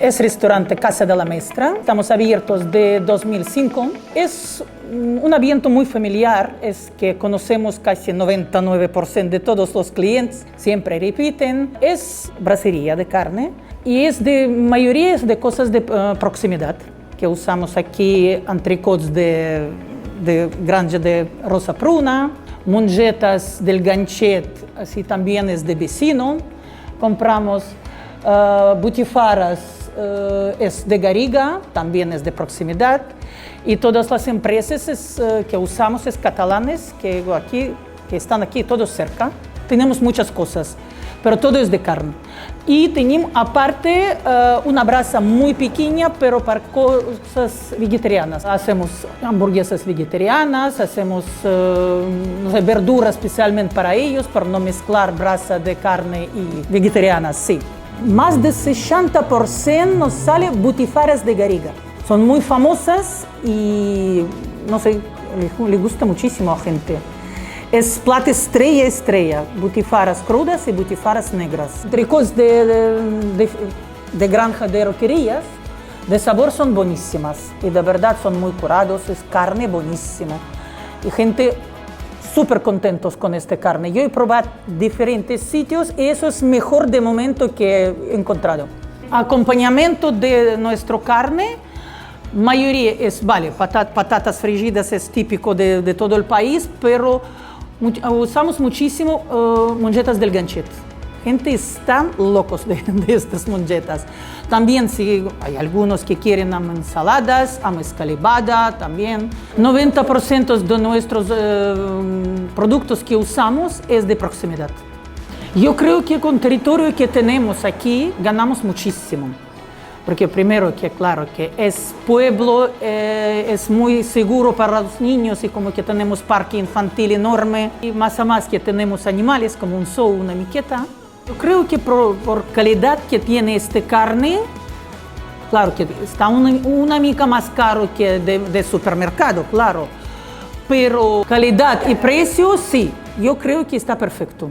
es restaurante Casa de la Maestra. Estamos abiertos de 2005. Es un ambiente muy familiar, es que conocemos casi 99% de todos los clientes, siempre repiten. Es brasería de carne y es de mayoría de cosas de proximidad, que usamos aquí entrecots de granja de Rosa Pruna, monjetas del Ganchet, así también es de vecino. Compramos butifaras, es de Garriga, también es de proximidad. Y todas las empresas que usamos es catalanes, que están aquí todos cerca. Tenemos muchas cosas, pero todo es de carne. Y tenemos aparte una brasa muy pequeña, pero para cosas vegetarianas. Hacemos hamburguesas vegetarianas, hacemos verduras especialmente para ellos, para no mezclar brasa de carne y vegetarianas, sí. Más del 60% nos sale butifaras de Garriga. Son muy famosas y, no sé, le gusta muchísimo a la gente. Es plato estrella, butifaras crudas y butifaras negras. Entrecots de granja de roquerías, de sabor son buenísimas y de verdad son muy curados, es carne buenísima. Y gente súper contentos con esta carne. Yo he probado diferentes sitios y eso es mejor de momento que he encontrado. Acompañamiento de nuestra carne, mayoría es, patatas frigidas es típico de todo el país, pero usamos muchísimo monjetas del Ganchet. Gente están locos de estas monjetas. También si hay algunos que quieren ensaladas, escalivada también. 90% de nuestros productos que usamos es de proximidad. Yo creo que con el territorio que tenemos aquí ganamos muchísimo. Porque primero que claro que es pueblo, es muy seguro para los niños y como que tenemos parque infantil enorme y más a más que tenemos animales como un zoo, una miqueta. Yo creo que por calidad que tiene esta carne, claro que está una mica más caro que de supermercado, claro, pero calidad y precio sí, yo creo que está perfecto.